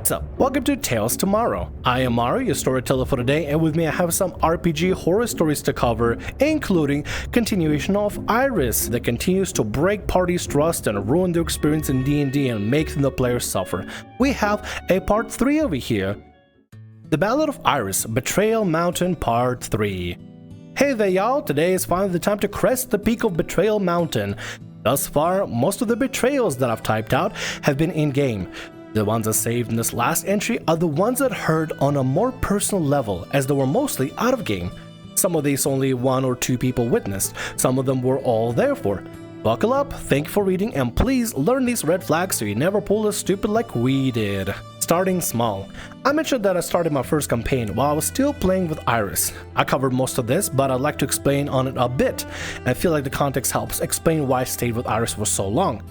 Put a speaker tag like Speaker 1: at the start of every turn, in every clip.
Speaker 1: What's up? Welcome to Tales Tomorrow. I am Morrow, your storyteller for today, and with me I have some RPG horror stories to cover, including continuation of Iris that continues to break parties' trust and ruin their experience in D&D and make the players suffer. We have a part 3 over here. The Ballad of Iris, Betrayal Mountain Part 3. Hey there y'all, today is finally the time to crest the peak of Betrayal Mountain. Thus far, most of the betrayals that I've typed out have been in-game. The ones that saved in this last entry are the ones that hurt on a more personal level, as they were mostly out of game. Some of these only 1 or 2 people witnessed, some of them were all there for. Buckle up, thank you for reading, and please learn these red flags so you never pull a stupid like we did. Starting small. I mentioned that I started my first campaign while I was still playing with Iris. I covered most of this, but I'd like to explain on it a bit. I feel like the context helps explain why I stayed with Iris for so long.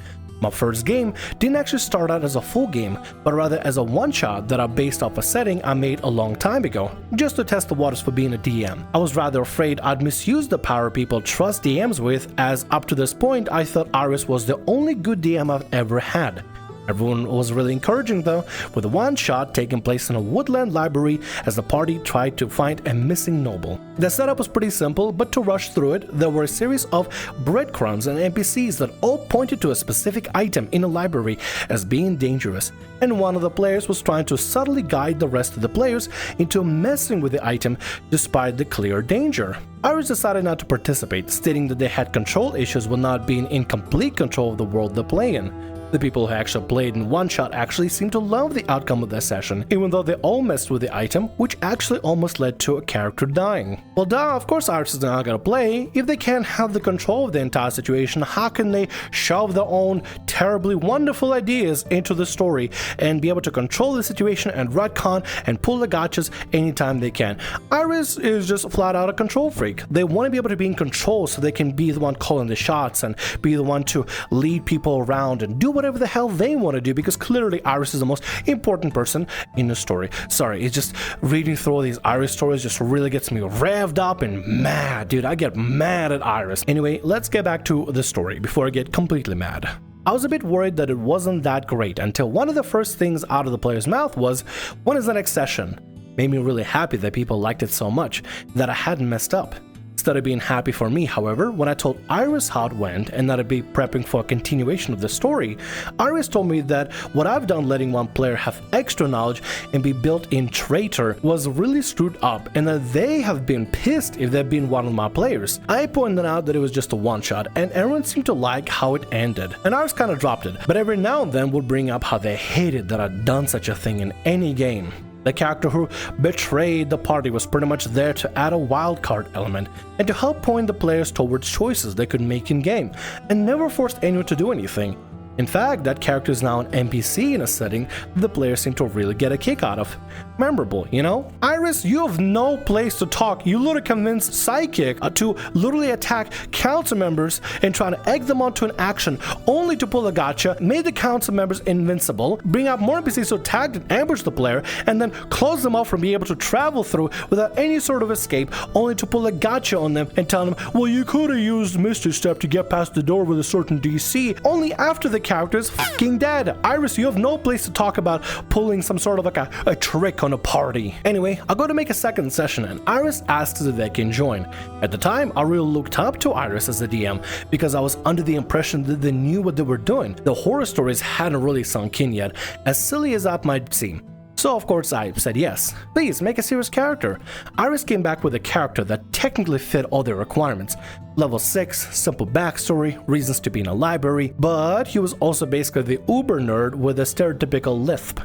Speaker 1: My first game didn't actually start out as a full game, but rather as a one-shot that I based off a setting I made a long time ago, just to test the waters for being a DM. I was rather afraid I'd misuse the power people trust DMs with, as up to this point I thought Iris was the only good DM I've ever had. Everyone was really encouraging though, with a one-shot taking place in a woodland library as the party tried to find a missing noble. The setup was pretty simple, but to rush through it, there were a series of breadcrumbs and NPCs that all pointed to a specific item in a library as being dangerous, and one of the players was trying to subtly guide the rest of the players into messing with the item despite the clear danger. Iris decided not to participate, stating that they had control issues with not being in complete control of the world they play in. The people who actually played in one-shot actually seemed to love the outcome of their session, even though they all messed with the item, which actually almost led to a character dying. Well duh, of course Iris is not gonna play. If they can't have the control of the entire situation, how can they shove their own terribly wonderful ideas into the story and be able to control the situation and retcon and pull the gotchas anytime they can? Iris is just flat out a control freak. They want to be able to be in control so they can be the one calling the shots and be the one to lead people around and do whatever the hell they want to do, because clearly Iris is the most important person in the story. Sorry, it's just reading through all these Iris stories just really gets me revved up and mad, dude. I get mad at Iris. Anyway, let's get back to the story before I get completely mad. I was a bit worried that it wasn't that great until one of the first things out of the player's mouth was, "When is the next session?" Made me really happy that people liked it so much that I hadn't messed up. Instead of being happy for me, however, when I told Iris how it went and that I'd be prepping for a continuation of the story, Iris told me that what I've done letting one player have extra knowledge and be built-in traitor was really screwed up, and that they have been pissed if they've been one of my players. I pointed out that it was just a one-shot, and everyone seemed to like how it ended, and Iris kind of dropped it, but every now and then would bring up how they hated that I'd done such a thing in any game. The character who betrayed the party was pretty much there to add a wildcard element and to help point the players towards choices they could make in-game, and never forced anyone to do anything. In fact, that character is now an NPC in a setting that the players seem to really get a kick out of. Memorable, you know? Iris, you have no place to talk. You literally convinced Psychic to literally attack council members and try to egg them onto an action, only to pull a gotcha, made the council members invincible, bring out more NPCs to attack and ambush the player, and then close them off from being able to travel through without any sort of escape, only to pull a gotcha on them and tell them, well, you could have used Mystery Step to get past the door with a certain DC, only after the character's fucking dead. Iris, you have no place to talk about pulling some sort of like a trick on a party. Anyway, I'll go to make a second session and Iris asks if they can join. At the time, I really looked up to Iris as a DM because I was under the impression that they knew what they were doing. The horror stories hadn't really sunk in yet, as silly as that might seem. So of course I said yes. Please make a serious character. Iris came back with a character that technically fit all their requirements. Level 6, simple backstory, reasons to be in a library, but he was also basically the uber nerd with a stereotypical lisp.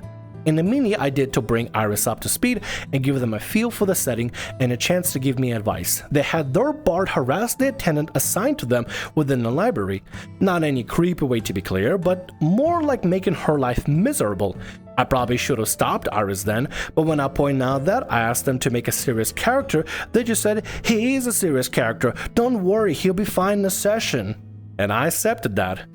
Speaker 1: In the mini I did to bring Iris up to speed and give them a feel for the setting and a chance to give me advice. They had their bard harass the attendant assigned to them within the library. Not any creepy way to be clear, but more like making her life miserable. I probably should have stopped Iris then, but when I pointed out that I asked them to make a serious character, they just said, he is a serious character, don't worry, he'll be fine in the session. And I accepted that.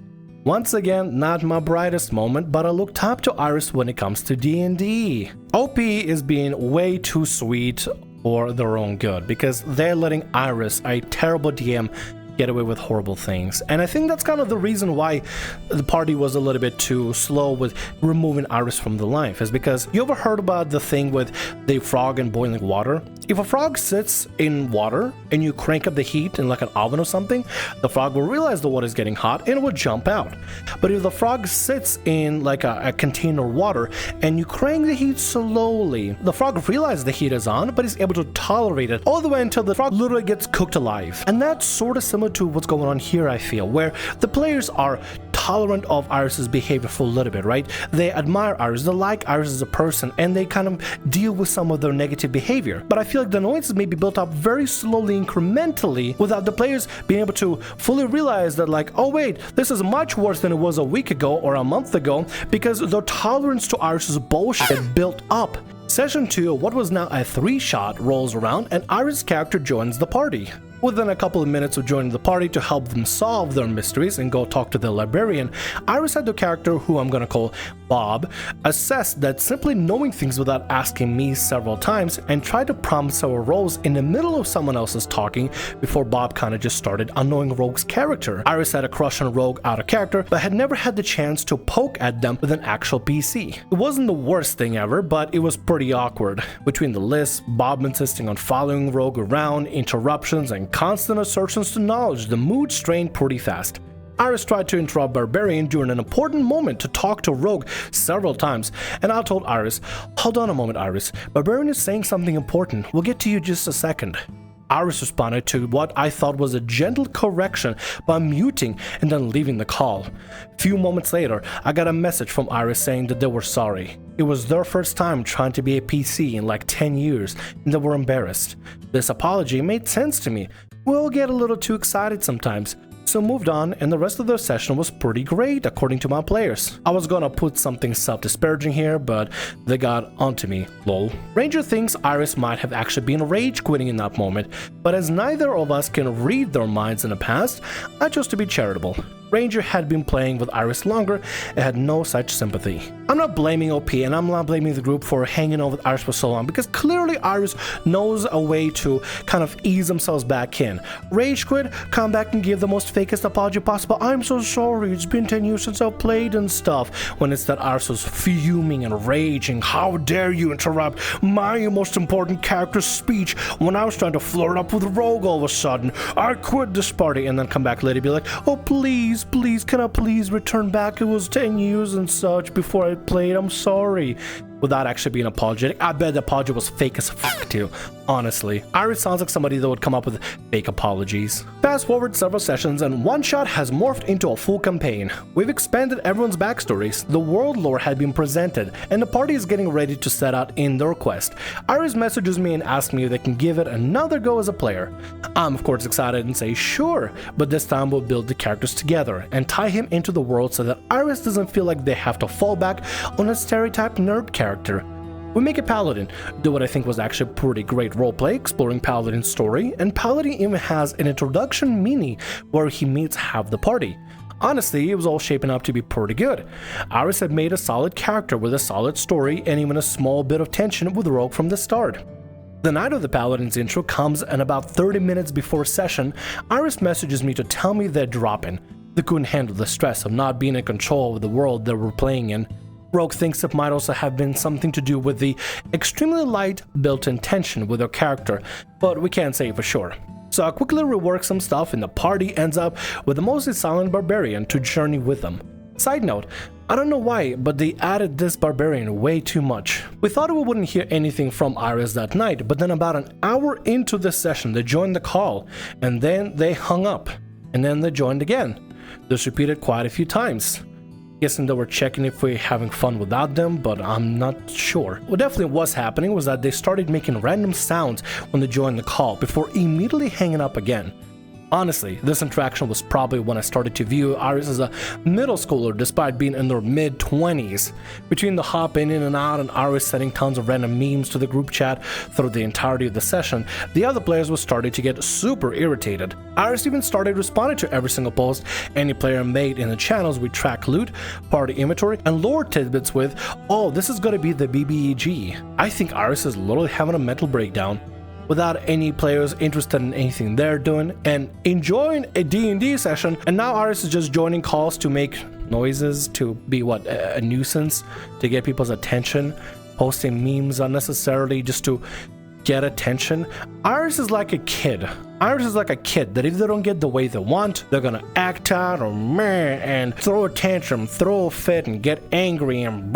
Speaker 1: Once again, not my brightest moment, but I looked up to Iris when it comes to D&D. OP is being way too sweet for their own good, because they're letting Iris, a terrible DM, get away with horrible things. And I think that's kind of the reason why the party was a little bit too slow with removing Iris from the life, is because you ever heard about the thing with the frog and boiling water? If a frog sits in water and you crank up the heat in like an oven or something, the frog will realize the water is getting hot and it will jump out. But if the frog sits in like a container of water and you crank the heat slowly, the frog realizes the heat is on, but is able to tolerate it all the way until the frog literally gets cooked alive. And that's sort of similar to what's going on here, I feel, where the players are tolerant of Iris's behavior for a little bit, right? They admire Iris, they like Iris as a person, and they kind of deal with some of their negative behavior. But I feel like the annoyances may be built up very slowly, incrementally, without the players being able to fully realize that, like, oh wait, this is much worse than it was a week ago or a month ago, because their tolerance to Iris's bullshit built up. Session 2, what was now a 3-shot, rolls around and Iris' character joins the party. Within a couple of minutes of joining the party to help them solve their mysteries and go talk to the librarian, Iris had the character, who I'm gonna call Bob, assess that simply knowing things without asking me several times, and tried to prompt several roles in the middle of someone else's talking before Bob kinda just started annoying Rogue's character. Iris had a crush on Rogue out of character, but had never had the chance to poke at them with an actual PC. It wasn't the worst thing ever, but it was pretty awkward. Between the lists, Bob insisting on following Rogue around, interruptions, and constant assertions to knowledge, the mood strained pretty fast. Iris tried to interrupt Barbarian during an important moment to talk to Rogue several times, and I told Iris, "Hold on a moment, Iris. Barbarian is saying something important. We'll get to you just a second." Iris responded to what I thought was a gentle correction by muting and then leaving the call. A few moments later, I got a message from Iris saying that they were sorry. It was their first time trying to be a PC in like 10 years, and they were embarrassed. This apology made sense to me. We'll get a little too excited sometimes. So moved on, and the rest of their session was pretty great according to my players. I was gonna put something self-disparaging here, but they got onto me, lol. Ranger thinks Iris might have actually been rage quitting in that moment, but as neither of us can read their minds in the past, I chose to be charitable. Ranger had been playing with Iris longer and had no such sympathy. I'm not blaming OP, and I'm not blaming the group for hanging on with Iris for so long, because clearly Iris knows a way to kind of ease themselves back in. Rage quit, come back and give the most fakest apology possible. "I'm so sorry, it's been 10 years since I played," and stuff. When it's that Iris was fuming and raging, "How dare you interrupt my most important character's speech when I was trying to flirt up with Rogue all of a sudden. I quit this party," and then come back later and be like, "Oh please, can I please return back? It was 10 years and such before I played, I'm sorry." Without actually being apologetic. I bet the apology was fake as fuck too, honestly. Iris sounds like somebody that would come up with fake apologies. Fast forward several sessions and One Shot has morphed into a full campaign. We've expanded everyone's backstories, the world lore had been presented, and the party is getting ready to set out in their quest. Iris messages me and asks me if they can give it another go as a player. I'm of course excited and say sure, but this time we'll build the characters together and tie him into the world so that Iris doesn't feel like they have to fall back on a stereotyped nerd character. We make a paladin, do what I think was actually a pretty great roleplay exploring Paladin's story, and Paladin even has an introduction mini where he meets half the party. Honestly, it was all shaping up to be pretty good. Iris had made a solid character with a solid story and even a small bit of tension with Rogue from the start. The night of the Paladin's intro comes, and about 30 minutes before session, Iris messages me to tell me they're dropping. They couldn't handle the stress of not being in control of the world they were playing in. Rogue thinks it might also have been something to do with the extremely light built-in tension with her character, but we can't say for sure. So I quickly rework some stuff and the party ends up with the mostly silent barbarian to journey with them. Side note, I don't know why, but they added this barbarian way too much. We thought we wouldn't hear anything from Iris that night, but then about an hour into the session they joined the call, and then they hung up, and then they joined again. This repeated quite a few times. Guessing they were checking if we're having fun without them, but I'm not sure. What definitely was happening was that they started making random sounds when they joined the call before immediately hanging up again. Honestly, this interaction was probably when I started to view Iris as a middle schooler despite being in their mid-20s. Between the hopping in and out and Iris sending tons of random memes to the group chat through the entirety of the session, the other players were starting to get super irritated. Iris even started responding to every single post any player made in the channels we track loot, party inventory, and lore tidbits with, "Oh, this is gonna be the BBEG." I think Iris is literally having a mental breakdown. without any players interested in anything they're doing and enjoying a D&D session. And now Iris is just joining calls to make noises, to be a nuisance, to get people's attention, posting memes unnecessarily just to get attention. Iris is like a kid. Iris is like a kid that if they don't get the way they want, they're gonna act out or meh and throw a tantrum, throw a fit and get angry and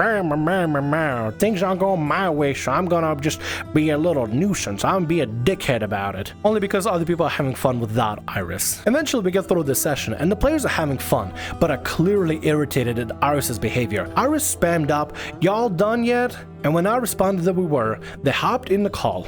Speaker 1: things aren't going my way, so I'm gonna just be a little nuisance. I'm gonna be a dickhead about it. Only because other people are having fun without Iris. Eventually we get through this session and the players are having fun, but are clearly irritated at Iris's behavior. Iris spammed up, "Y'all done yet?" And when I responded that we were, they hopped in the call.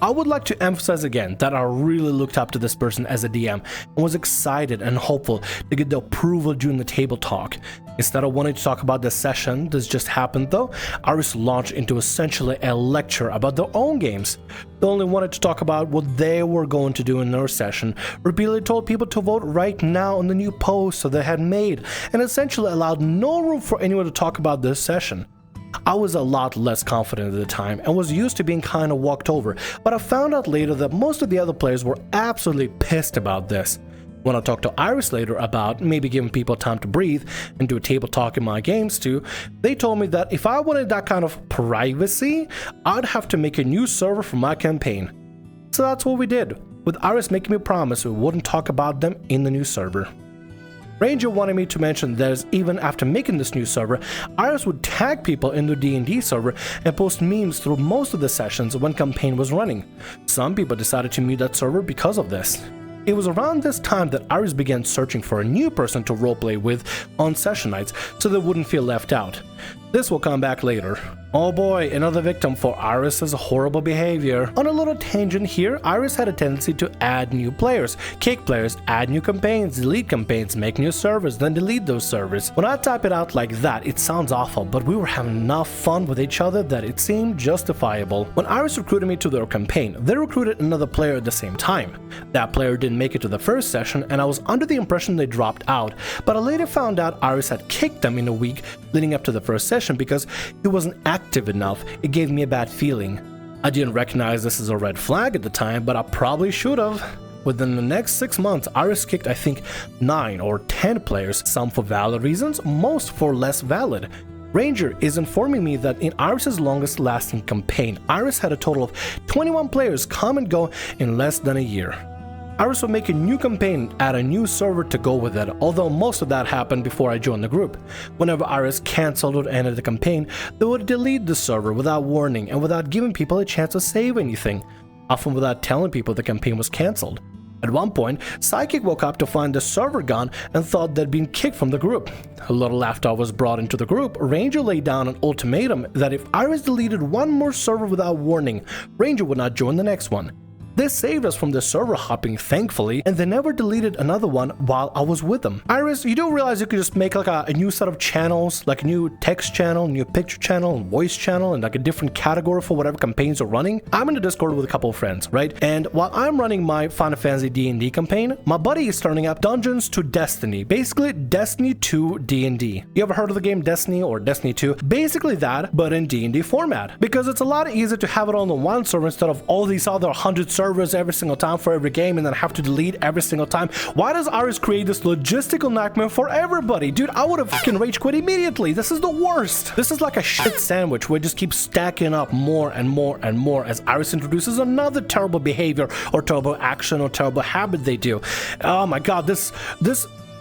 Speaker 1: I would like to emphasize again that I really looked up to this person as a DM and was excited and hopeful to get the approval during the table talk. Instead of wanting to talk about the session that's just happened though, Iris launched into essentially a lecture about their own games. They only wanted to talk about what they were going to do in their session, repeatedly told people to vote right now on the new post that they had made, and essentially allowed no room for anyone to talk about this session. I was a lot less confident at the time and was used to being kind of walked over, but I found out later that most of the other players were absolutely pissed about this. When I talked to Iris later about maybe giving people time to breathe and do a table talk in my games too, they told me that if I wanted that kind of privacy, I'd have to make a new server for my campaign. So that's what we did, with Iris making me promise we wouldn't talk about them in the new server. Ranger wanted me to mention that even after making this new server, Iris would tag people in the D&D server and post memes through most of the sessions when campaign was running. Some people decided to mute that server because of this. It was around this time that Iris began searching for a new person to roleplay with on session nights so they wouldn't feel left out. This will come back later. Oh boy, another victim for Iris's horrible behavior. On a little tangent here, Iris had a tendency to add new players, kick players, add new campaigns, delete campaigns, make new servers, then delete those servers. When I type it out like that, it sounds awful, but we were having enough fun with each other that it seemed justifiable. When Iris recruited me to their campaign, they recruited another player at the same time. That player didn't make it to the first session, and I was under the impression they dropped out, but I later found out Iris had kicked them in a week leading up to the first session because he wasn't active enough. It gave me a bad feeling. I didn't recognize this as a red flag at the time, but I probably should have. Within the next 6 months, Iris kicked I think 9 or 10 players, some for valid reasons, most for less valid. Ranger is informing me that in Iris's longest lasting campaign, Iris had a total of 21 players come and go in less than a year. Iris would make a new campaign, add a new server to go with it, although most of that happened before I joined the group. Whenever Iris cancelled or ended the campaign, they would delete the server without warning and without giving people a chance to save anything, often without telling people the campaign was cancelled. At one point, Psychic woke up to find the server gone and thought they'd been kicked from the group. A little after I was brought into the group, Ranger laid down an ultimatum that if Iris deleted one more server without warning, Ranger would not join the next one. This saved us from the server hopping, thankfully, and they never deleted another one while I was with them. Iris, you do realize you could just make like a new set of channels, like a new text channel, new picture channel, and voice channel, and like a different category for whatever campaigns are running? I'm in the Discord with a couple of friends, right? And while I'm running my Final Fantasy D&D campaign, my buddy is starting up Dungeons to Destiny, basically Destiny 2 D&D. You ever heard of the game Destiny or Destiny 2? Basically that, but in D&D format, because it's a lot easier to have it on the one server instead of all these other 100 servers every single time for every game and then have to delete every single time. Why does Iris create this logistical nightmare for everybody? Dude, I would have fucking rage quit immediately. This is the worst. This is like a shit sandwich where it just keeps stacking up more and more and more as Iris introduces another terrible behavior or terrible action or terrible habit they do. Oh my god, this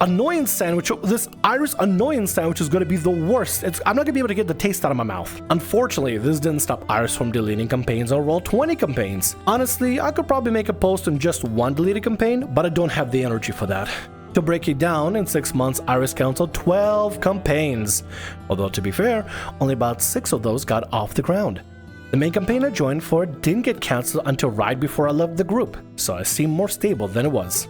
Speaker 1: annoyance sandwich, this Iris annoyance sandwich is going to be the worst. I'm not going to be able to get the taste out of my mouth. Unfortunately, this didn't stop Iris from deleting campaigns or Roll20 campaigns. Honestly, I could probably make a post on just one deleted campaign, but I don't have the energy for that. To break it down, in 6 months, Iris canceled 12 campaigns. Although, to be fair, only about 6 of those got off the ground. The main campaign I joined for didn't get cancelled until right before I left the group, so it seemed more stable than it was.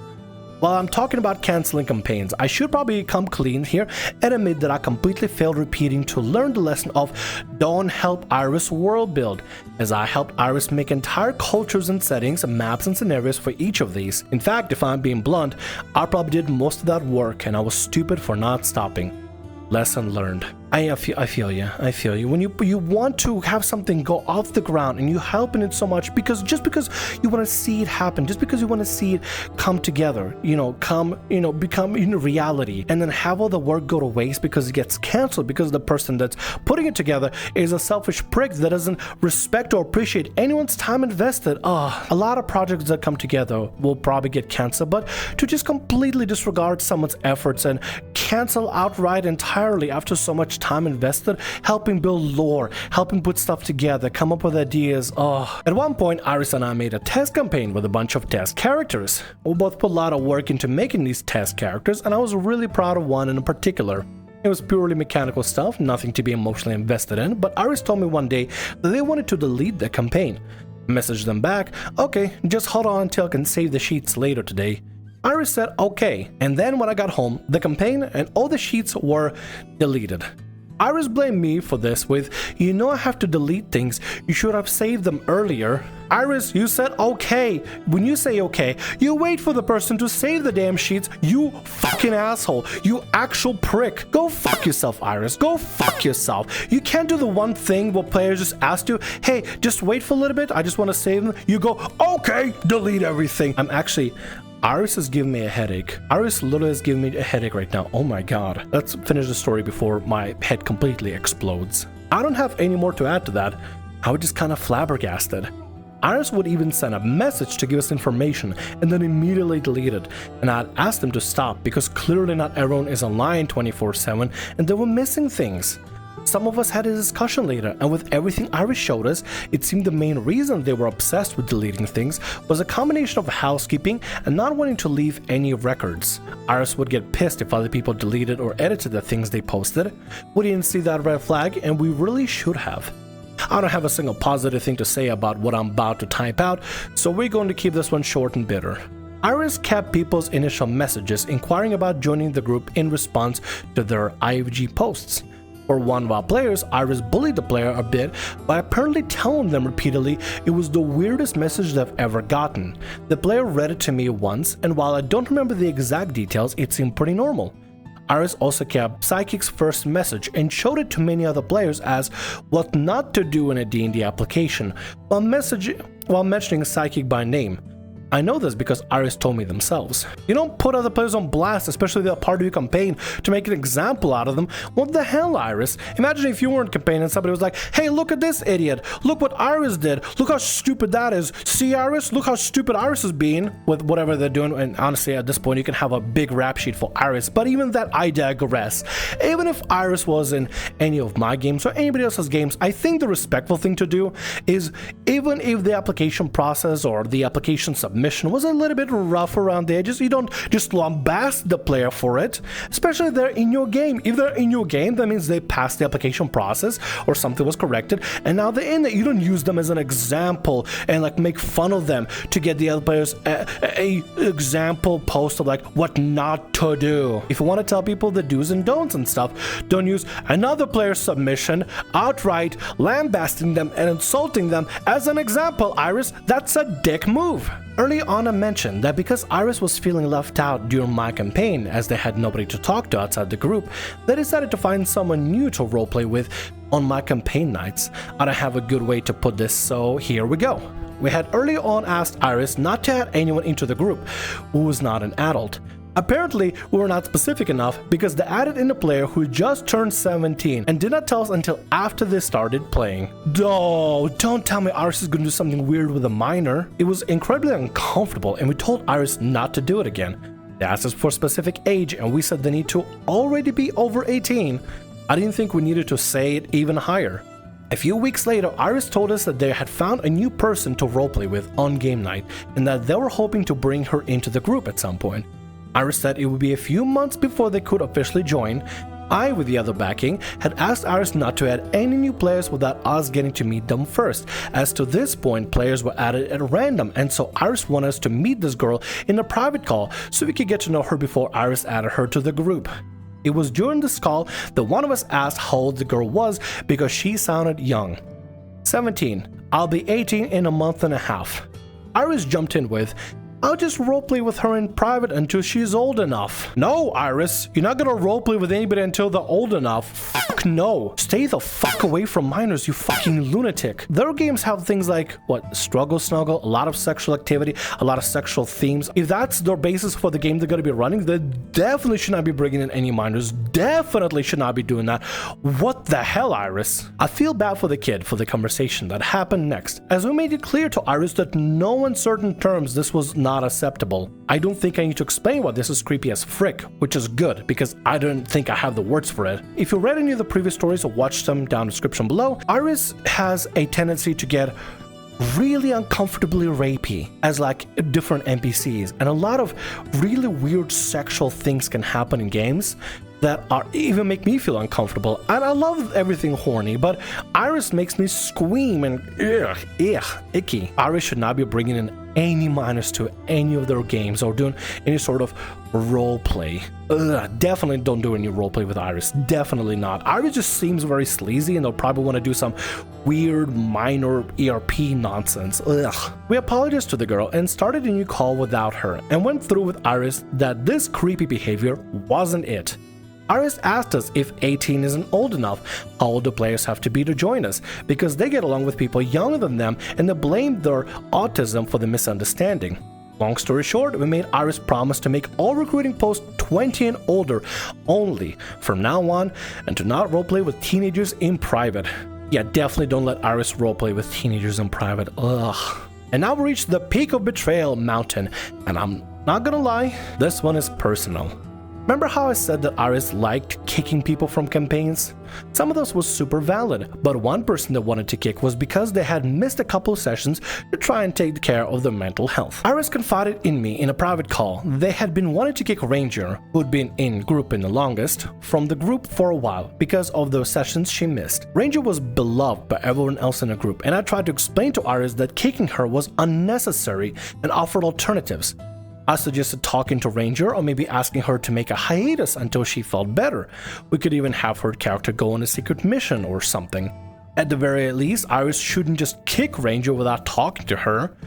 Speaker 1: While I'm talking about canceling campaigns, I should probably come clean here and admit that I completely failed repeating to learn the lesson of don't help Iris world build, as I helped Iris make entire cultures and settings, maps and scenarios for each of these. In fact, if I'm being blunt, I probably did most of that work and I was stupid for not stopping. Lesson learned. I feel you. When you want to have something go off the ground and you helping it so much because you want to see it happen, just because you want to see it come together, become reality, and then have all the work go to waste because it gets canceled because the person that's putting it together is a selfish prick that doesn't respect or appreciate anyone's time invested. A lot of projects that come together will probably get canceled, but to just completely disregard someone's efforts and cancel outright entirely after so much time invested, helping build lore, helping put stuff together, come up with ideas. At one point, Iris and I made a test campaign with a bunch of test characters. We both put a lot of work into making these test characters, and I was really proud of one in particular. It was purely mechanical stuff, nothing to be emotionally invested in, but Iris told me one day that they wanted to delete the campaign. I messaged them back, okay, just hold on until I can save the sheets later today. Iris said okay, and then when I got home, the campaign and all the sheets were deleted. Iris blamed me for this with, I have to delete things, you should have saved them earlier. Iris, you said okay. When you say okay, you wait for the person to save the damn sheets, you fucking asshole, you actual prick. Go fuck yourself, Iris, go fuck yourself. You can't do the one thing where players just ask you, hey, just wait for a little bit, I just want to save them. You go, okay, delete everything. Iris is giving me a headache. Iris literally is giving me a headache right now. Oh my god. Let's finish the story before my head completely explodes. I don't have any more to add to that. I was just kind of flabbergasted. Iris would even send a message to give us information and then immediately delete it. And I'd asked them to stop because clearly not everyone is online 24/7 and they were missing things. Some of us had a discussion later, and with everything Iris showed us, it seemed the main reason they were obsessed with deleting things was a combination of housekeeping and not wanting to leave any records. Iris would get pissed if other people deleted or edited the things they posted. We didn't see that red flag, and we really should have. I don't have a single positive thing to say about what I'm about to type out, so we're going to keep this one short and bitter. Iris kept people's initial messages inquiring about joining the group in response to their IFG posts. For one of our players, Iris bullied the player a bit by apparently telling them repeatedly it was the weirdest message they've ever gotten. The player read it to me once, and while I don't remember the exact details, it seemed pretty normal. Iris also kept Psychic's first message and showed it to many other players as what not to do in a D&D application while mentioning Psychic by name. I know this because Iris told me themselves. You don't put other players on blast, especially if they're part of your campaign, to make an example out of them. What the hell, Iris? Imagine if you weren't campaigning and somebody was like, hey, look at this idiot. Look what Iris did. Look how stupid that is. See, Iris? Look how stupid Iris is being with whatever they're doing. And honestly, at this point, you can have a big rap sheet for Iris. But even that, I digress. Even if Iris was in any of my games or anybody else's games, I think the respectful thing to do is, even if the application process or the application submission was a little bit rough around the edges, you don't just lambast the player for it, especially if they're in your game. If they're in your game, that means they passed the application process or something was corrected, and now they're in it. You don't use them as an example and like make fun of them to get the other players a example post of like what not to do. If you want to tell people the do's and don'ts and stuff, don't use another player's submission outright lambasting them and insulting them as an example, Iris. That's a dick move. Early on, I mentioned that because Iris was feeling left out during my campaign as they had nobody to talk to outside the group, they decided to find someone new to roleplay with on my campaign nights. I don't have a good way to put this, so here we go. We had early on asked Iris not to add anyone into the group who was not an adult. Apparently, we were not specific enough because they added in a player who just turned 17 and did not tell us until after they started playing. Oh, don't tell me Iris is going to do something weird with a minor. It was incredibly uncomfortable and we told Iris not to do it again. They asked us for a specific age and we said they need to already be over 18. I didn't think we needed to say it even higher. A few weeks later, Iris told us that they had found a new person to roleplay with on game night and that they were hoping to bring her into the group at some point. Iris said it would be a few months before they could officially join. I, with the other backing, had asked Iris not to add any new players without us getting to meet them first, as to this point players were added at random, and so Iris wanted us to meet this girl in a private call so we could get to know her before Iris added her to the group. It was during this call that one of us asked how old the girl was because she sounded young. 17. I'll be 18 in a month and a half. Iris jumped in with, I'll just roleplay with her in private until she's old enough. No, Iris, you're not gonna roleplay with anybody until they're old enough. Fuck no. Stay the fuck away from minors, you fucking lunatic. Their games have things like, what, struggle snuggle, a lot of sexual activity, a lot of sexual themes. If that's their basis for the game they're gonna be running, they definitely should not be bringing in any minors. Definitely should not be doing that. What the hell, Iris? I feel bad for the kid for the conversation that happened next, as we made it clear to Iris that no uncertain terms this was not acceptable. I don't think I need to explain why this is creepy as frick, which is good because I don't think I have the words for it. If you read any of the previous stories or watched them down in the description below, Iris has a tendency to get really uncomfortably rapey as like different NPCs, and a lot of really weird sexual things can happen in games that are even make me feel uncomfortable. And I love everything horny, but Iris makes me scream and icky. Iris should not be bringing in any minors to any of their games or doing any sort of role play. Definitely don't do any role play with Iris. Definitely not. Iris just seems very sleazy, and they'll probably want to do some weird minor ERP nonsense. We apologized to the girl and started a new call without her, and went through with Iris that this creepy behavior wasn't it. Iris asked us if 18 isn't old enough, how old the players have to be to join us, because they get along with people younger than them, and they blamed their autism for the misunderstanding. Long story short, we made Iris promise to make all recruiting posts 20 and older only from now on, and to not roleplay with teenagers in private. Yeah, definitely don't let Iris roleplay with teenagers in private. And now we reached the peak of Betrayal Mountain, and I'm not gonna lie, this one is personal. Remember how I said that Iris liked kicking people from campaigns? Some of those was super valid, but one person that wanted to kick was because they had missed a couple of sessions to try and take care of their mental health. Iris confided in me in a private call they had been wanting to kick Ranger, who'd been in grouping the longest, from the group for a while because of those sessions she missed. Ranger was beloved by everyone else in the group, and I tried to explain to Iris that kicking her was unnecessary and offered alternatives. I suggested talking to Ranger or maybe asking her to make a hiatus until she felt better. We could even have her character go on a secret mission or something. At the very least, Iris shouldn't just kick Ranger without talking to her.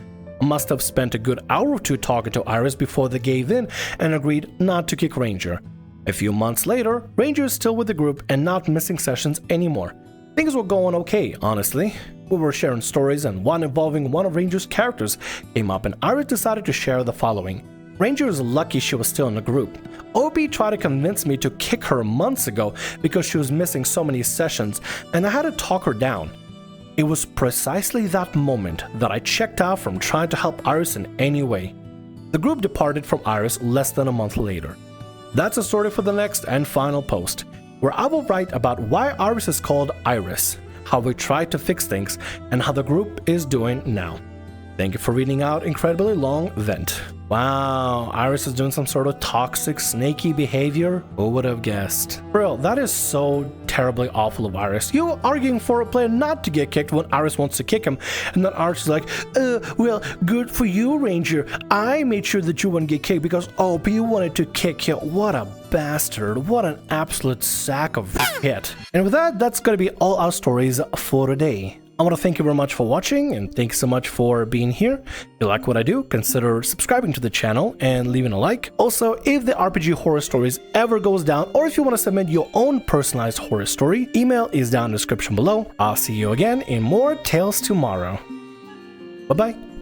Speaker 1: I must have spent a good hour or two talking to Iris before they gave in and agreed not to kick Ranger. A few months later, Ranger is still with the group and not missing sessions anymore. Things were going okay, honestly. We were sharing stories, and one involving one of Ranger's characters came up, and Iris decided to share the following. Ranger is lucky she was still in the group. OP tried to convince me to kick her months ago because she was missing so many sessions, and I had to talk her down. It was precisely that moment that I checked out from trying to help Iris in any way. The group departed from Iris less than a month later. That's a story for the next and final post, where I will write about why Iris is called Iris, how we tried to fix things, and how the group is doing now. Thank you for reading out incredibly long vent. Wow, Iris is doing some sort of toxic, snaky behavior? Who would have guessed? Bro, that is so terribly awful of Iris. You arguing for a player not to get kicked when Iris wants to kick him, and then Iris is like, well, good for you, Ranger. I made sure that you wouldn't get kicked because OP wanted to kick you. What a bastard. What an absolute sack of shit. And with that, that's gonna be all our stories for today. I want to thank you very much for watching, and thanks so much for being here. If you like what I do, consider subscribing to the channel and leaving a like. Also, if the RPG Horror Stories ever goes down, or if you want to submit your own personalized horror story, email is down in the description below. I'll see you again in more Tales Tomorrow. Bye-bye.